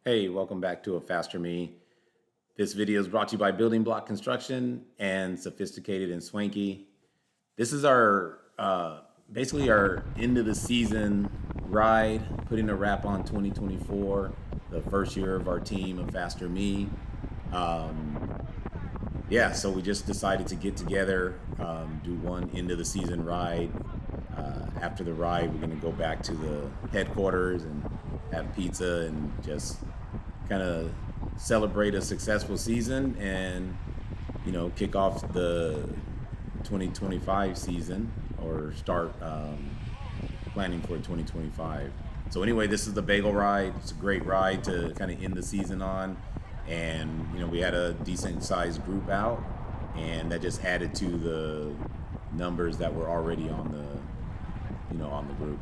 Hey, welcome back to A Faster Me. This video is brought to you by Building Block Construction and Sophisticated and Swanky. This is our basically our end of the season ride, putting a wrap on 2024, the first year of our team of Faster Me. So we just decided to get together, do one end of the season ride. After the ride, we're going to go back to the headquarters and have pizza and just kind of celebrate a successful season and, kick off the 2025 season or start planning for 2025. So anyway, this is the Bagel ride. It's a great ride to kind of end the season on. And, we had a decent sized group out, and that just added to the numbers that were already on the group.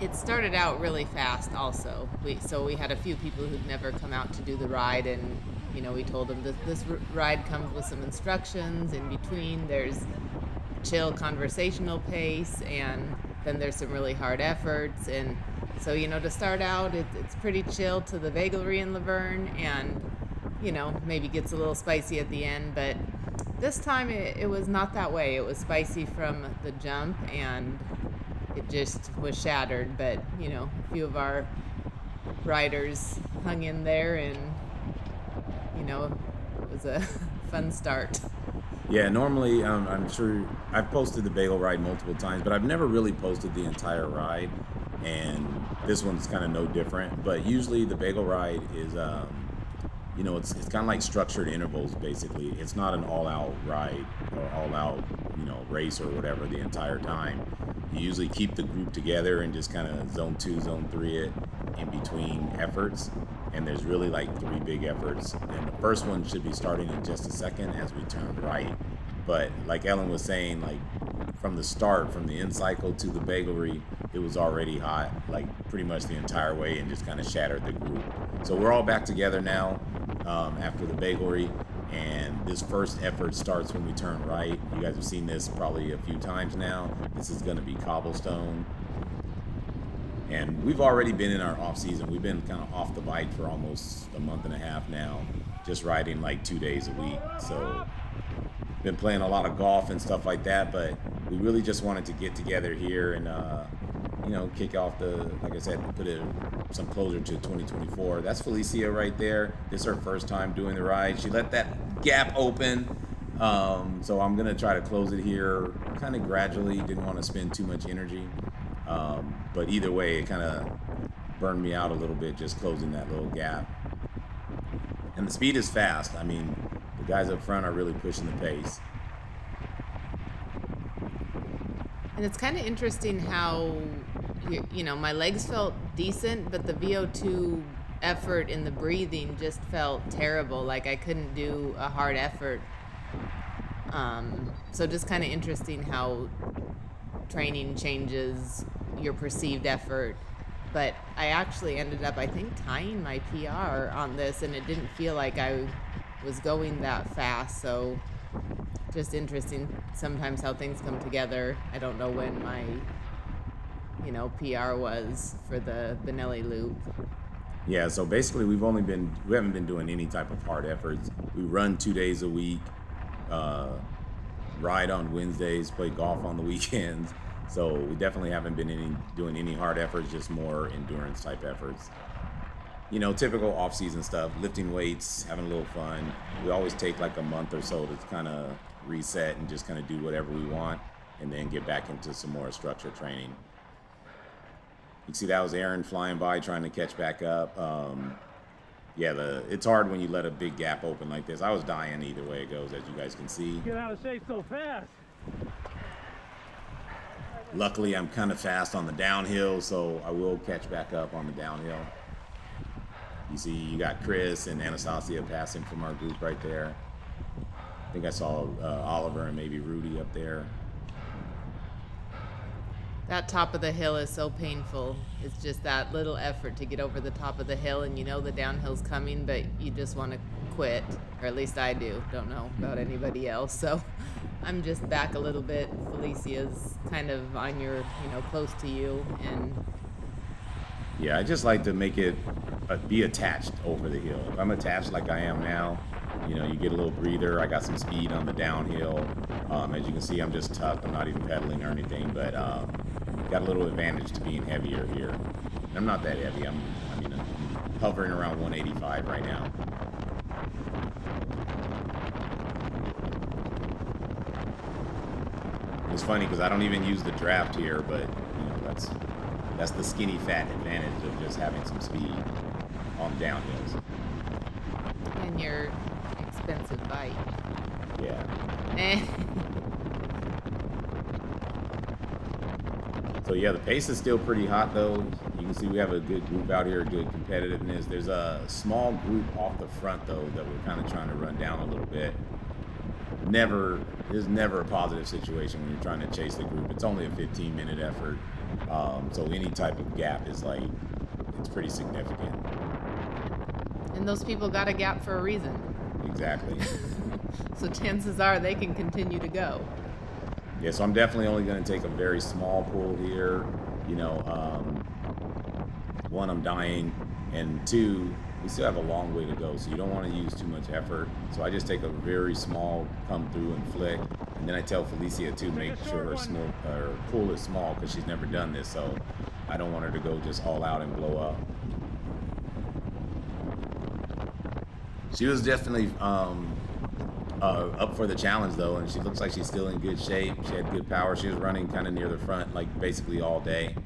It started out really fast also. We had a few people who'd never come out to do the ride, and we told them that this ride comes with some instructions in between. There's chill conversational pace, and then there's some really hard efforts. And so, to start out, it's pretty chill to the Bagelry in Laverne, and maybe gets a little spicy at the end, but this time it was not that way. It was spicy from the jump, and it just was shattered. But a few of our riders hung in there, and it was a fun start. Yeah, normally I'm sure I've posted the Bagel ride multiple times, but I've never really posted the entire ride, and this one's kind of no different. But usually the Bagel ride is it's kind of like structured intervals. Basically, it's not an all-out ride or all-out race or whatever the entire time. You usually keep the group together and just kind of zone 2, zone 3 it in between efforts. And there's really like 3 big efforts. And the first one should be starting in just a second as we turn right. But like Ellen was saying, like from the start, from the end cycle to the Bagelry, it was already hot, like pretty much the entire way, and just kind of shattered the group. So we're all back together now after the Bagelry. And this first effort starts when we turn right. You guys have seen this probably a few times now. This is going to be cobblestone. And we've already been in our off season. We've been kind of off the bike for almost a month and a half now, just riding like 2 days a week. So been playing a lot of golf and stuff like that, but we really just wanted to get together here and kick off like I said, put some closure to 2024. That's Felicia right there. This is her first time doing the ride. She let that gap open. So I'm gonna try to close it here kind of gradually. Didn't want to spend too much energy. But either way, it kind of burned me out a little bit just closing that little gap. And the speed is fast. I mean, the guys up front are really pushing the pace. And it's kind of interesting how, my legs felt decent, but the VO2 effort in the breathing just felt terrible. Like I couldn't do a hard effort. So just kind of interesting how training changes your perceived effort. But I actually ended up, I think, tying my PR on this, and it didn't feel like I was going that fast. So just interesting sometimes how things come together. I don't know when my PR was for the Benelli loop. Yeah, so basically we haven't been doing any type of hard efforts. We run 2 days a week, ride on Wednesdays, play golf on the weekends. So we definitely haven't been doing any hard efforts, just more endurance type efforts. Typical off-season stuff, lifting weights, having a little fun. We always take like a month or so to kind of reset and just kind of do whatever we want, and then get back into some more structured training. You can see that was Aaron flying by trying to catch back up. It's hard when you let a big gap open like this. I was dying either way it goes, as you guys can see. Get out of shape so fast. Luckily, I'm kind of fast on the downhill, so I will catch back up on the downhill. You see, you got Chris and Anastasia passing from our group right there. I think I saw Oliver and maybe Rudy up there. That top of the hill is so painful. It's just that little effort to get over the top of the hill, and the downhill's coming, but you just want to quit, or at least I do. Don't know about anybody else. So I'm just back a little bit. Felicia's kind of on your, close to you, and Yeah, I just like to make it be attached over the hill. If I'm attached like I am now, you get a little breather. I got some speed on the downhill. As you can see, I'm just tucked. I'm not even pedaling or anything, but got a little advantage to being heavier here. And I'm not that heavy. I'm hovering around 185 right now. It's funny because I don't even use the draft here, but that's the skinny fat advantage of just having some speed on downhills. and your expensive bike. Yeah. So yeah, the pace is still pretty hot though. You can see we have a good group out here, good competitiveness. There's a small group off the front though that we're kind of trying to run down a little bit. There's never a positive situation when you're trying to chase the group. It's only a 15-minute effort. So any type of gap is it's pretty significant. And those people got a gap for a reason. Exactly. So chances are they can continue to go. Yeah, so I'm definitely only going to take a very small pull here. One, I'm dying, and two, we still have a long way to go, so you don't want to use too much effort. So I just take a very small come through and flick, and then I tell Felicia to make sure her pull is small because she's never done this, so I don't want her to go just all out and blow up. She was definitely up for the challenge though, and she looks like she's still in good shape. She had good power. She was running kind of near the front basically all day.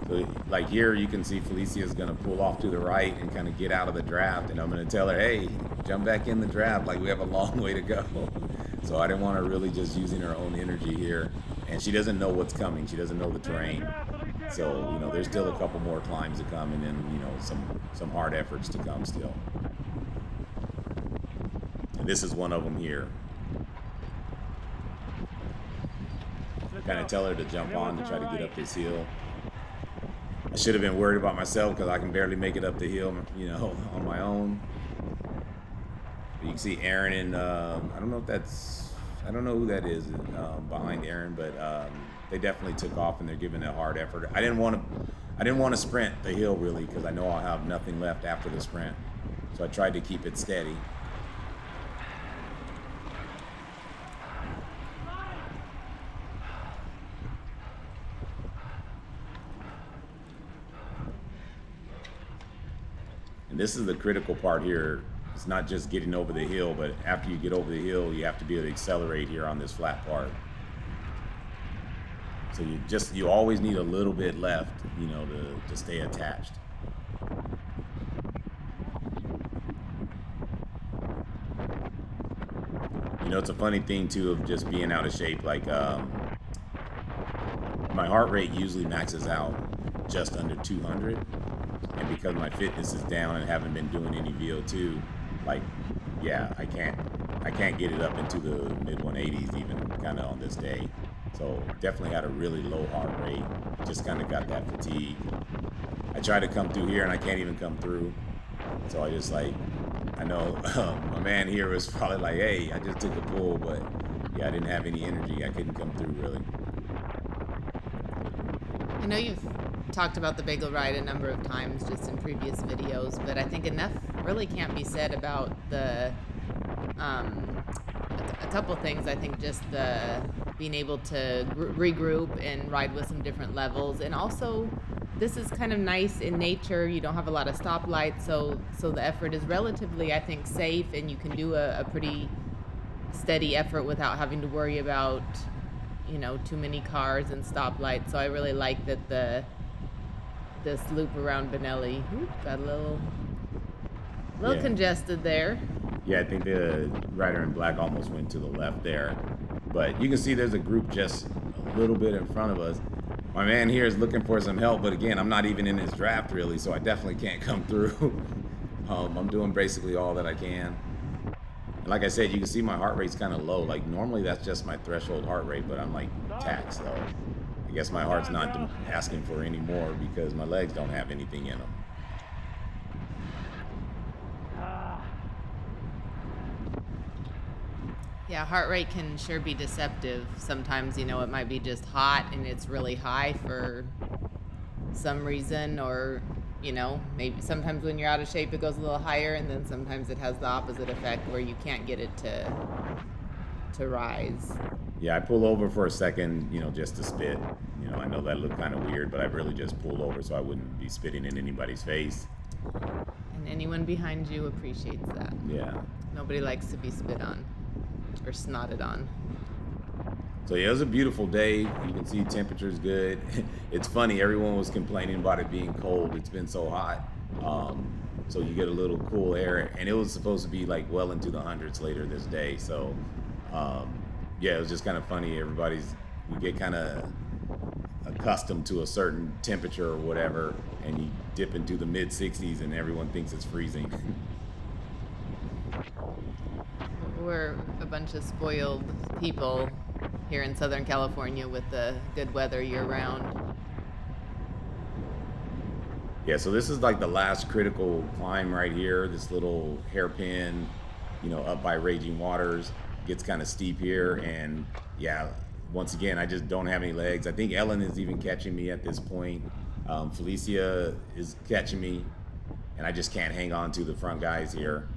So here you can see Felicia's going to pull off to the right and kind of get out of the draft, and I'm going to tell her, hey, jump back in the draft, we have a long way to go. So I didn't want her really just using her own energy here, and she doesn't know what's coming. She doesn't know the terrain. So, there's still a couple more climbs to come, and then, some hard efforts to come still. And this is one of them here. Kind of tell her to jump on to try to get up this hill. I should have been worried about myself because I can barely make it up the hill, on my own. But you can see Aaron and, I don't know who that is behind Aaron, but they definitely took off and they're giving a hard effort. I didn't want to sprint the hill really because I know I'll have nothing left after the sprint. So I tried to keep it steady. And this is the critical part here. It's not just getting over the hill, but after you get over the hill, you have to be able to accelerate here on this flat part. So you always need a little bit left, to stay attached. It's a funny thing too of just being out of shape. My heart rate usually maxes out just under 200. And because my fitness is down and haven't been doing any VO2, I can't get it up into the mid 180s even kind of on this day. So definitely had a really low heart rate. Just kind of got that fatigue. I tried to come through here and I can't even come through. So I just I know my man here was probably hey, I just took a pull, but yeah, I didn't have any energy. I couldn't come through really. I know you've talked about the bagel ride a number of times just in previous videos, but I think enough really can't be said about the a couple things. I think just the being able to regroup and ride with some different levels, and also this is kind of nice in nature. You don't have a lot of stoplights, so the effort is relatively, I think, safe, and you can do a pretty steady effort without having to worry about too many cars and stoplights. So I really like that this loop around Benelli got a little congested there. Yeah, I think the rider in black almost went to the left there. But you can see there's a group just a little bit in front of us. My man here is looking for some help, but again, I'm not even in his draft really, so I definitely can't come through. I'm doing basically all that I can. And like I said, you can see my heart rate's kind of low. Normally that's just my threshold heart rate, but I'm taxed though. I guess my heart's not asking for any more because my legs don't have anything in them. Yeah, heart rate can sure be deceptive. Sometimes, it might be just hot and it's really high for some reason, or, maybe sometimes when you're out of shape it goes a little higher, and then sometimes it has the opposite effect where you can't get it to rise. Yeah, I pull over for a second, just to spit. I know that looked kind of weird, but I really just pulled over so I wouldn't be spitting in anybody's face. And anyone behind you appreciates that. Yeah. Nobody likes to be spit on or snotted on. So yeah, it was a beautiful day. You can see temperature's good. It's funny, everyone was complaining about it being cold. It's been so hot. So you get a little cool air, and it was supposed to be like well into the hundreds later this day. So yeah, it was just kind of funny. We get kind of accustomed to a certain temperature or whatever, and you dip into the mid 60s and everyone thinks it's freezing. We're a bunch of spoiled people here in Southern California with the good weather year-round. Yeah, so this is like the last critical climb right here. This little hairpin, up by Raging Waters. Gets kind of steep here, and yeah, once again, I just don't have any legs. I think Ellen is even catching me at this point. Felicia is catching me, and I just can't hang on to the front guys here.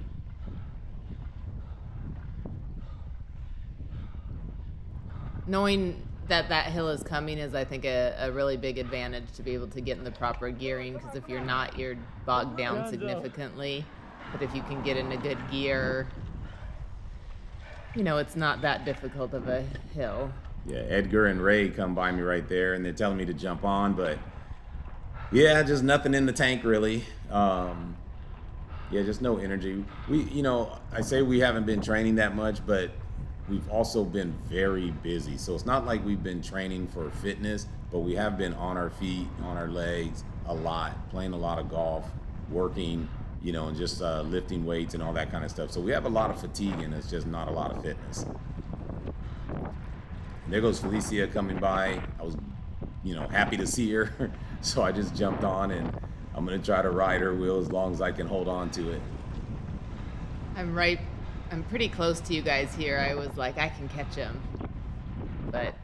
Knowing that hill is coming is, I think, a really big advantage to be able to get in the proper gearing, because if you're not, you're bogged down significantly. But if you can get in a good gear, it's not that difficult of a hill. Yeah, Edgar and Ray come by me right there, and they're telling me to jump on, but yeah, just nothing in the tank really. Yeah, just no energy. I say we haven't been training that much, but we've also been very busy. So it's not like we've been training for fitness, but we have been on our feet, on our legs a lot, playing a lot of golf, working, and just lifting weights and all that kind of stuff. So we have a lot of fatigue, and it's just not a lot of fitness. And there goes Felicia coming by. I was, happy to see her. So I just jumped on, and I'm going to try to ride her wheel as long as I can hold on to it. I'm pretty close to you guys here. I was like, I can catch him. But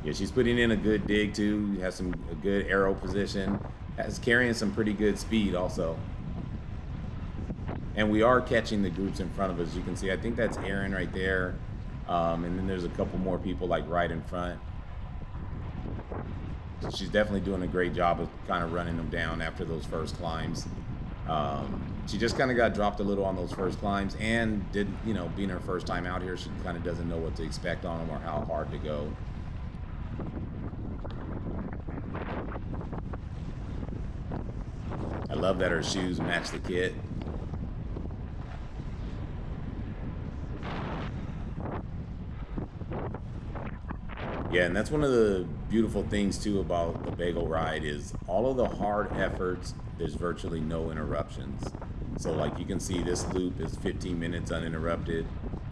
yeah, she's putting in a good dig too. Has a good arrow position. Has carrying some pretty good speed also. And we are catching the groups in front of us. You can see, I think that's Aaron right there. And then there's a couple more people like right in front. So she's definitely doing a great job of kind of running them down after those first climbs. She just kind of got dropped a little on those first climbs, and being her first time out here, she kind of doesn't know what to expect on them or how hard to go. I love that her shoes match the kit. Yeah, and that's one of the beautiful things too about the Bagel ride is all of the hard efforts, there's virtually no interruptions. So like you can see, this loop is 15 minutes uninterrupted,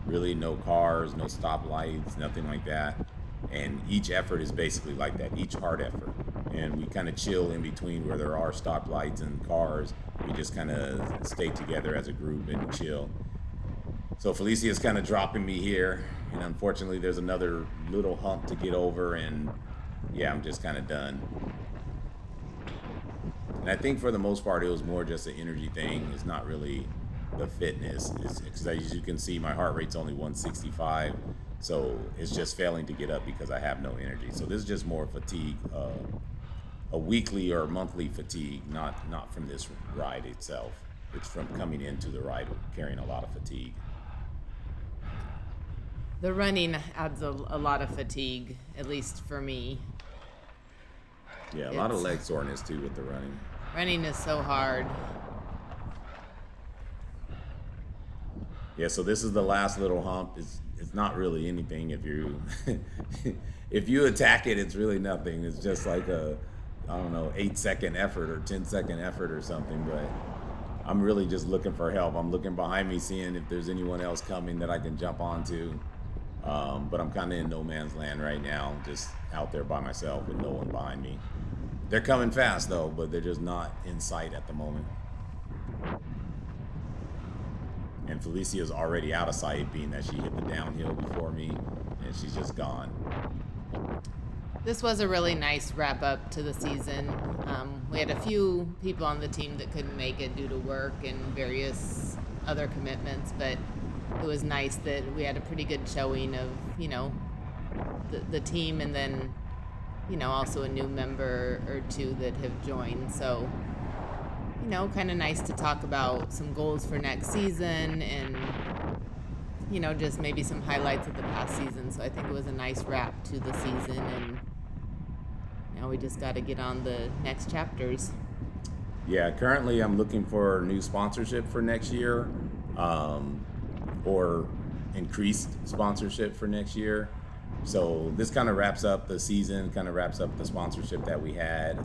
really no cars, no stoplights, nothing like that. And each effort is basically like that, each hard effort. And we kind of chill in between where there are stoplights and cars. We just kind of stay together as a group and chill. So Felicia's kind of dropping me here, and unfortunately there's another little hump to get over, and yeah, I'm just kind of done. And I think for the most part it was more just an energy thing. It's not really the fitness. Because as you can see, my heart rate's only 165, so it's just failing to get up because I have no energy. So this is just more fatigue, a weekly or monthly fatigue, not from this ride itself. It's from coming into the ride carrying a lot of fatigue. The running adds a lot of fatigue, at least for me. Yeah, a lot of leg soreness too with the running. Running is so hard. Yeah, so this is the last little hump. It's not really anything if you if you attack it, it's really nothing. It's just like a 8-second effort or 10-second effort or something, but I'm really just looking for help. I'm looking behind me, seeing if there's anyone else coming that I can jump onto. But I'm kind of in no man's land right now, just out there by myself with no one behind me. They're coming fast though, but they're just not in sight at the moment. And Felicia's already out of sight, being that she hit the downhill before me, and she's just gone. This was a really nice wrap up to the season. We had a few people on the team that couldn't make it due to work and various other commitments, but it was nice that we had a pretty good showing of, the team, and then, also a new member or two that have joined. So, kind of nice to talk about some goals for next season and, just maybe some highlights of the past season. So I think it was a nice wrap to the season, and now we just got to get on the next chapters. Yeah, currently I'm looking for new sponsorship for next year, or increased sponsorship for next year. So this kind of wraps up the season, kind of wraps up the sponsorship that we had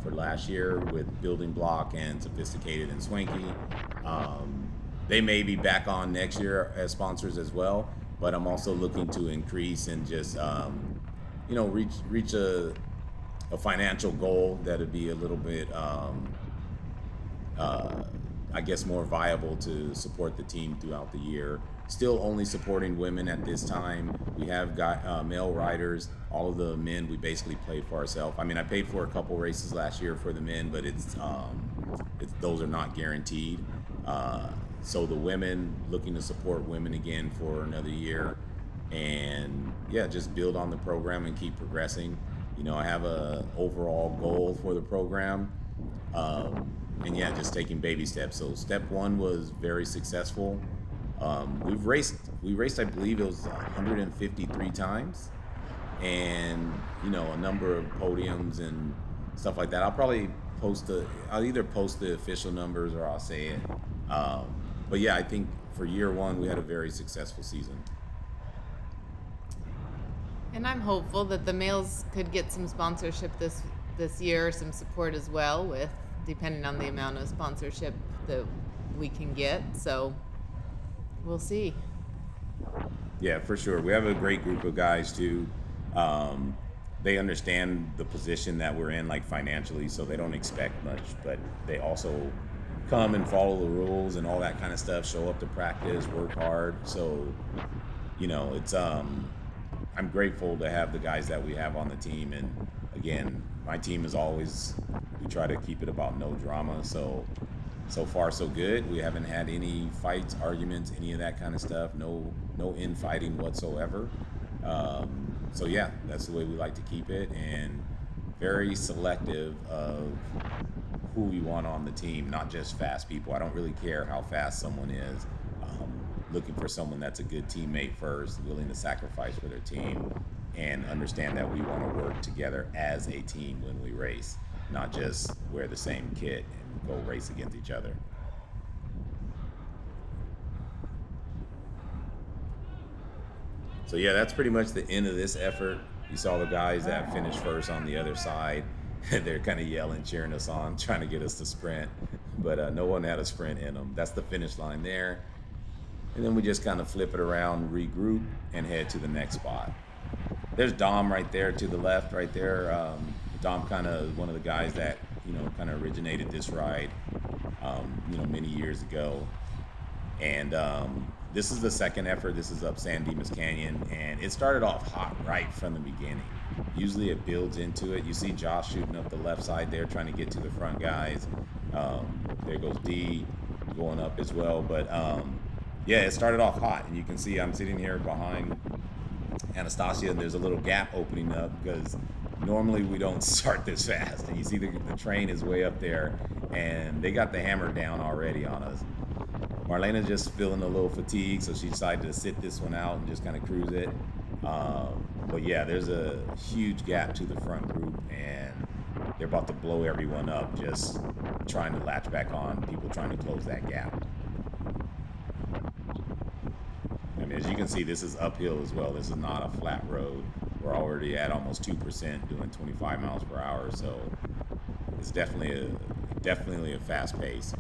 for last year with Building Block and Sophisticated and Swanky. They may be back on next year as sponsors as well, but I'm also looking to increase and just, reach a financial goal that would be a little bit, more viable to support the team throughout the year. Still only supporting women at this time. We have got male riders. All of the men we basically play for ourselves. I mean, I paid for a couple races last year for the men, but it's those are not guaranteed. So the women, looking to support women again for another year, and just build on the program and keep progressing. I have a overall goal for the program, and just taking baby steps. So step one was very successful. We raced, I believe it was 153 times, and a number of podiums and stuff like that. I'll either post the official numbers or I'll say it. But I think for year one we had a very successful season. And I'm hopeful that the males could get some sponsorship this year, some support as well, with depending on the amount of sponsorship that we can get. So we'll see. Yeah, for sure. We have a great group of guys too. They understand the position that we're in, like financially, so they don't expect much, but they also come and follow the rules and all that kind of stuff, show up to practice, work hard. So, it's I'm grateful to have the guys that we have on the team. And again, my team is always, we try to keep it about no drama. So far so good. We haven't had any fights, arguments, any of that kind of stuff. No infighting whatsoever. That's the way we like to keep it, and very selective of who we want on the team, not just fast people. I don't really care how fast someone is. Looking for someone that's a good teammate first, willing to sacrifice for their team, and understand that we want to work together as a team when we race, not just wear the same kit and go race against each other. So that's pretty much the end of this effort. You saw the guys that finished first on the other side. They're kind of yelling, cheering us on, trying to get us to sprint, but no one had a sprint in them. That's the finish line there. And then we just kind of flip it around, regroup, and head to the next spot. There's Dom right there to the left, right there. Dom kind of one of the guys that, kind of originated this ride, many years ago. And this is the second effort. This is up San Dimas Canyon, and it started off hot right from the beginning. Usually it builds into it. You see Josh shooting up the left side there, trying to get to the front guys. There goes D going up as well. But it started off hot, and you can see I'm sitting here behind Anastasia, and there's a little gap opening up because normally we don't start this fast. And you see the train is way up there, and they got the hammer down already on us. Marlena's just feeling a little fatigued, so she decided to sit this one out and just kind of cruise it. There's a huge gap to the front group, and they're about to blow everyone up, just trying to latch back on, people trying to close that gap. I mean, as you can see, this is uphill as well. This is not a flat road. We're already at almost 2%, doing 25 miles per hour, so it's definitely a fast pace.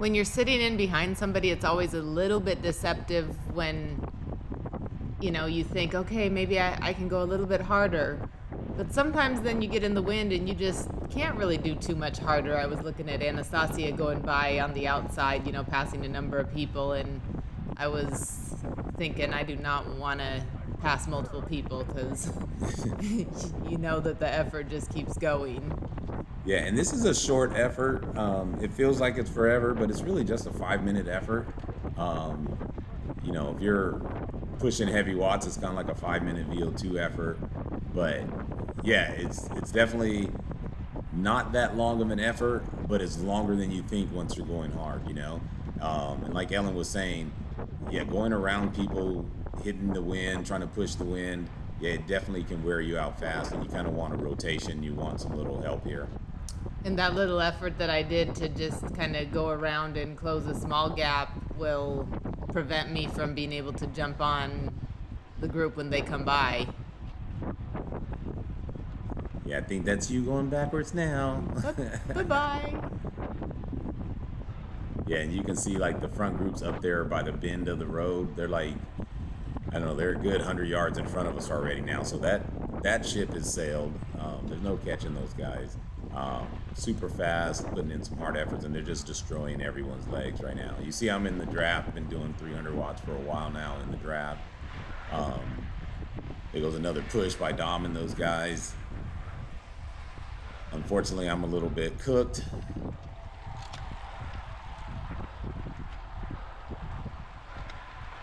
When you're sitting in behind somebody, it's always a little bit deceptive when, you think, okay, maybe I can go a little bit harder. But sometimes then you get in the wind and you just can't really do too much harder. I was looking at Anastasia going by on the outside, passing a number of people, and I was thinking I do not want to pass multiple people because you know that the effort just keeps going. Yeah, and this is a short effort. It feels like it's forever, but it's really just a 5-minute effort. If you're pushing heavy watts, it's kind of like a 5-minute VO2 effort. But yeah, it's definitely not that long of an effort, but it's longer than you think once you're going hard, And like Ellen was saying, yeah, going around people, hitting the wind, trying to push the wind, yeah, it definitely can wear you out fast, and you kind of want a rotation. You want some little help here. And that little effort that I did to just kind of go around and close a small gap will prevent me from being able to jump on the group when they come by. Yeah, I think that's you going backwards now. Bye-bye. Yeah, and you can see like the front groups up there by the bend of the road. They're like, I don't know, they're a good 100 yards in front of us already now. So that ship is sailed. There's no catching those guys. Super fast, putting in some hard efforts, and they're just destroying everyone's legs right now. You see I'm in the draft, been doing 300 watts for a while now in the draft. There goes another push by Dom and those guys. Unfortunately, I'm a little bit cooked.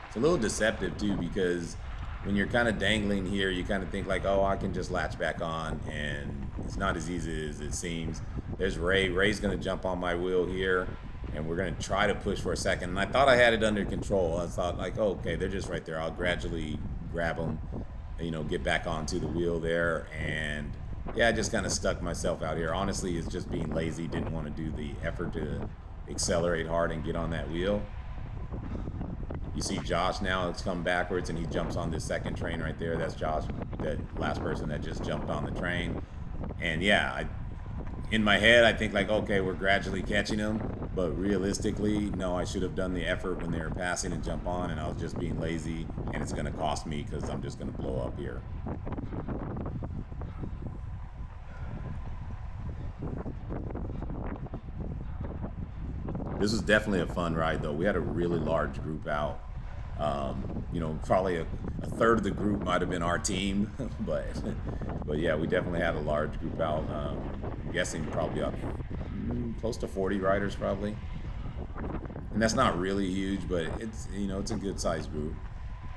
It's a little deceptive too, because when you're kind of dangling here, you kind of think like, oh, I can just latch back on, and it's not as easy as it seems. There's Ray. Ray's going to jump on my wheel here, and we're going to try to push for a second. And I thought I had it under control. I thought like, oh, okay, they're just right there. I'll gradually grab them, get back onto the wheel there. And yeah, I just kind of stuck myself out here. Honestly, it's just being lazy. Didn't want to do the effort to accelerate hard and get on that wheel. You see Josh now, it's come backwards, and he jumps on this second train right there. That's Josh, that last person that just jumped on the train. And yeah, in my head, I think like, okay, we're gradually catching him. But realistically, no, I should have done the effort when they were passing and jump on, and I was just being lazy, and it's going to cost me because I'm just going to blow up here. This was definitely a fun ride, though. We had a really large group out. Probably a third of the group might have been our team, but yeah, we definitely had a large group out. I'm guessing probably up close to 40 riders probably. And that's not really huge, but it's a good sized group.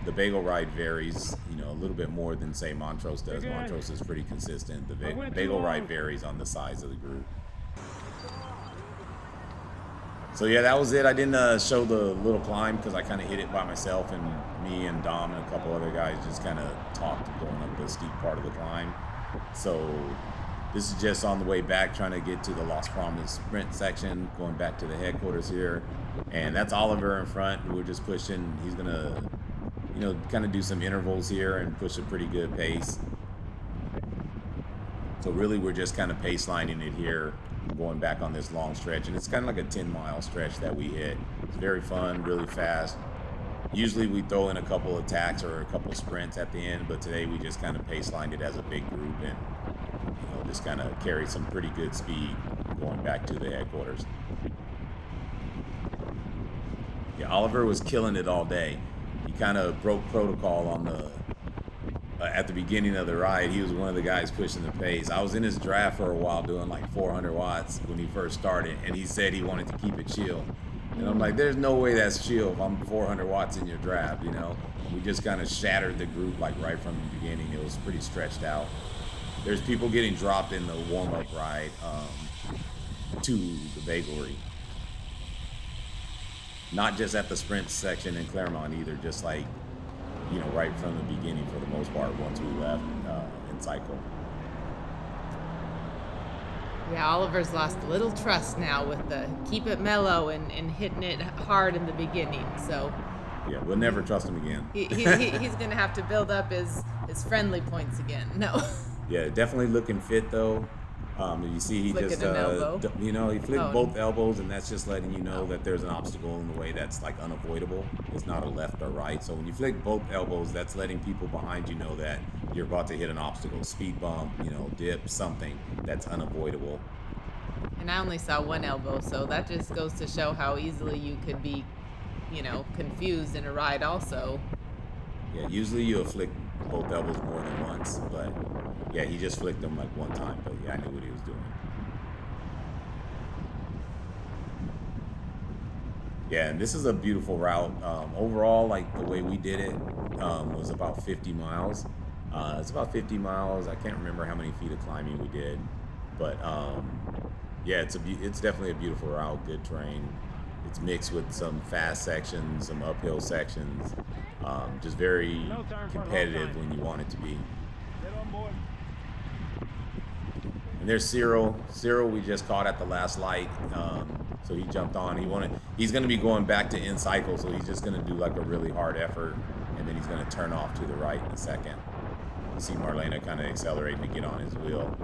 The Bagel ride varies, a little bit more than say Montrose does. Montrose is pretty consistent. The Bagel ride varies on the size of the group. So yeah, that was it. I didn't show the little climb because I kind of hit it by myself, and me and Dom and a couple other guys just kind of talked going up the steep part of the climb. So this is just on the way back, trying to get to the Lost Promise sprint section, going back to the headquarters here. And that's Oliver in front. We're just pushing. He's gonna, kind of do some intervals here and push a pretty good pace. So really, we're just kind of pace lining it here, going back on this long stretch, and it's kind of like a 10-mile stretch that we hit. It's very fun, really fast. Usually we throw in a couple attacks or a couple sprints at the end, but today we just kind of pace lined it as a big group and just kind of carried some pretty good speed going back to the headquarters. Yeah, Oliver was killing it all day. He kind of broke protocol on the at the beginning of the ride. He was one of the guys pushing the pace. I was in his draft for a while doing like 400 watts when he first started, and he said he wanted to keep it chill. And I'm like, there's no way that's chill if I'm 400 watts in your draft, We just kind of shattered the group like right from the beginning. It was pretty stretched out. There's people getting dropped in the warm-up ride to the bagelry. Not just at the sprint section in Claremont either, just like right from the beginning for the most part once we left in cycle. Yeah, Oliver's lost a little trust now with the keep it mellow and hitting it hard in the beginning. So yeah, we'll never trust him again. He's going to have to build up his friendly points again. No. Yeah, definitely looking fit though. You see, he Flicking just, an elbow. he flicked Oh. both elbows, and that's just letting you know that there's an obstacle in the way that's like unavoidable. It's not a left or right. So when you flick both elbows, that's letting people behind you know that you're about to hit an obstacle, speed bump, dip, something that's unavoidable. And I only saw one elbow, so that just goes to show how easily you could be, confused in a ride also. Yeah, usually you'll flick both elbows more than once, but yeah, he just flicked them like one time, but yeah, I knew what he was doing. Yeah, and this is a beautiful route. Overall, like the way we did it was about 50 miles. It's about 50 miles. I can't remember how many feet of climbing we did, but yeah, it's definitely a beautiful route. Good terrain. It's mixed with some fast sections, some uphill sections. Just very competitive when you want it to be. Get on board. And there's Cyril. Cyril we just caught at the last light. So he jumped on. He's going to be going back to end cycle, so he's just going to do like a really hard effort, and then he's going to turn off to the right in a second. You see Marlena kind of accelerating to get on his wheel.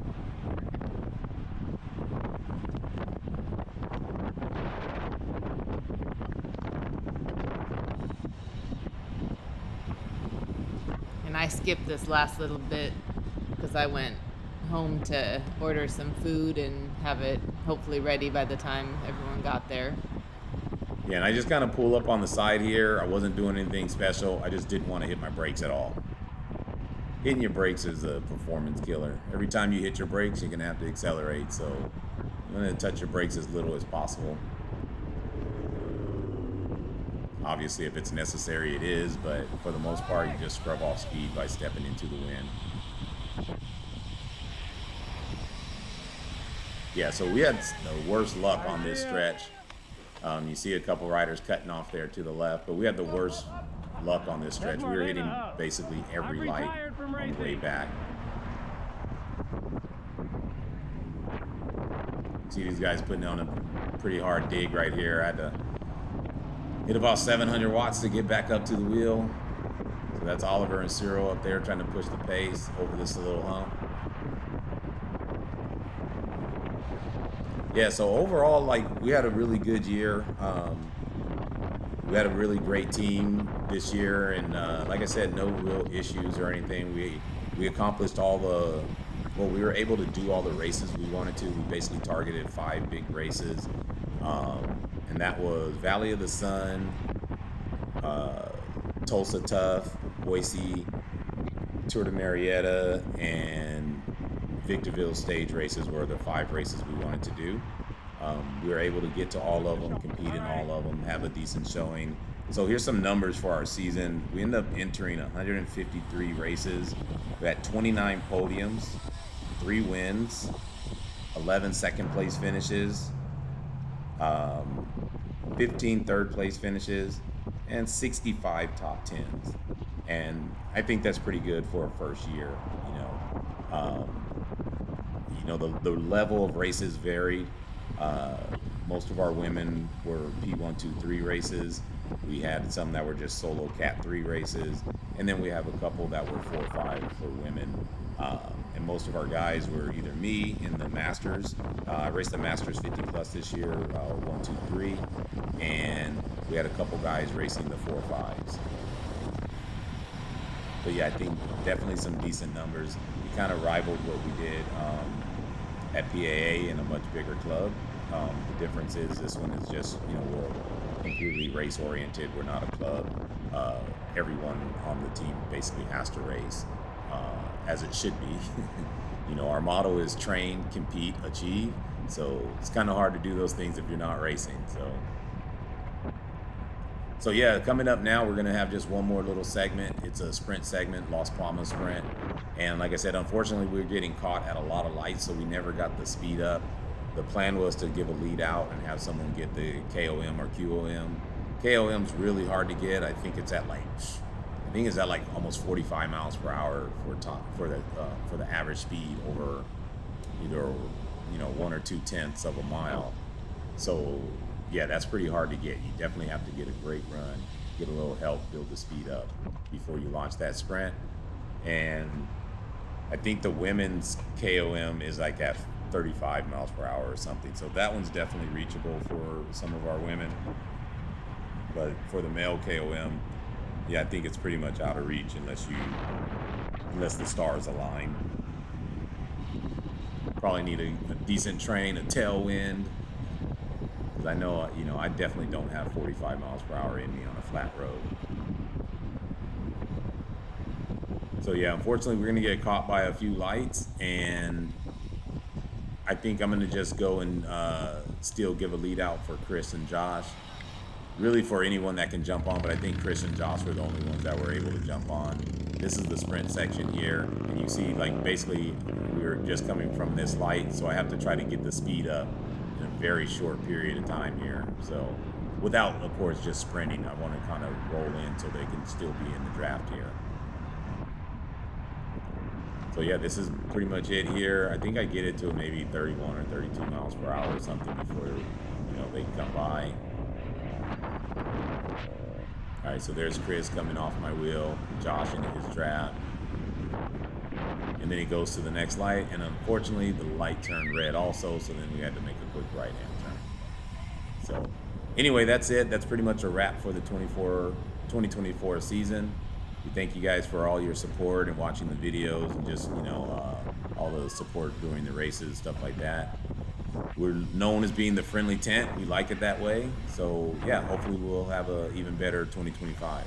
And I skipped this last little bit because I went home to order some food and have it hopefully ready by the time everyone got there. Yeah, and I just kind of pull up on the side here. I wasn't doing anything special. I just didn't want to hit my brakes at all. Hitting your brakes is a performance killer. Every time you hit your brakes, you're going to have to accelerate. So you're going to touch your brakes as little as possible. Obviously, if it's necessary, it is. But for the most part, you just scrub off speed by stepping into the wind. Yeah, so we had the worst luck on this stretch. You see a couple riders cutting off there to the left, but we had the worst luck on this stretch. We were hitting basically every light on the way back. See these guys putting on a pretty hard dig right here. I had to hit about 700 watts to get back up to the wheel. So that's Oliver and Cyril up there trying to push the pace over this little hump. Yeah, so overall, like, we had a really good year. We had a really great team this year, and like I said, no real issues or anything. We accomplished we were able to do all the races we wanted to. We basically targeted 5 big races, and that was Valley of the Sun, Tulsa Tough, Boise, Tour de Marietta, and Victorville stage races were the 5 races we wanted to do. We were able to get to all of them, compete in all of them, have a decent showing. So here's some numbers for our season. We ended up entering 153 races. We had 29 podiums, 3 wins, 11 second place finishes, 15 third place finishes, and 65 top 10s. And I think that's pretty good for a first year, the level of races varied. Most of our women were P1, 2, 3 races. We had some that were just solo Cat 3 races, and then we have a couple that were 4 or 5 for women. And most of our guys were either me in the Masters. I raced the Masters 50 plus this year, 1, 2, 3, and we had a couple guys racing the 4-5s. But yeah, I think definitely some decent numbers. We kind of rivaled what we did at PAA in a much bigger club. The difference is this one is just, we're completely race oriented. We're not a club. Everyone on the team basically has to race, as it should be. Our motto is train, compete, achieve. So it's kind of hard to do those things if you're not racing. So yeah, coming up now, we're going to have just one more little segment. It's a sprint segment, Las Palmas sprint. And like I said, unfortunately, we were getting caught at a lot of lights, so we never got the speed up. The plan was to give a lead out and have someone get the KOM or QOM. KOM's really hard to get. I think it's at like almost 45 miles per hour for the average speed over either 1 or 2 tenths of a mile. So yeah, that's pretty hard to get. You definitely have to get a great run, get a little help, build the speed up before you launch that sprint. And I think the women's KOM is like at 35 miles per hour or something. So that one's definitely reachable for some of our women. But for the male KOM, yeah, I think it's pretty much out of reach unless the stars align. Probably need a decent train, a tailwind. Because I know, I definitely don't have 45 miles per hour in me on a flat road. So yeah, unfortunately, we're going to get caught by a few lights, and I think I'm going to just go and still give a lead out for Chris and Josh. Really for anyone that can jump on, but I think Chris and Josh were the only ones that were able to jump on. This is the sprint section here, and you see, like, basically we were just coming from this light, so I have to try to get the speed up in a very short period of time here. So without, of course, just sprinting, I want to kind of roll in so they can still be in the draft here. So yeah, this is pretty much it here. I think I get it to maybe 31 or 32 miles per hour or something before, they come by. All right, so there's Chris coming off my wheel, Josh into his draft. And then he goes to the next light, and unfortunately the light turned red also, so then we had to make a quick right-hand turn. So anyway, that's it. That's pretty much a wrap for the 2024 season. We thank you guys for all your support and watching the videos and just, all the support during the races, stuff like that. We're known as being the friendly tent. We like it that way. So yeah, hopefully we'll have a even better 2025.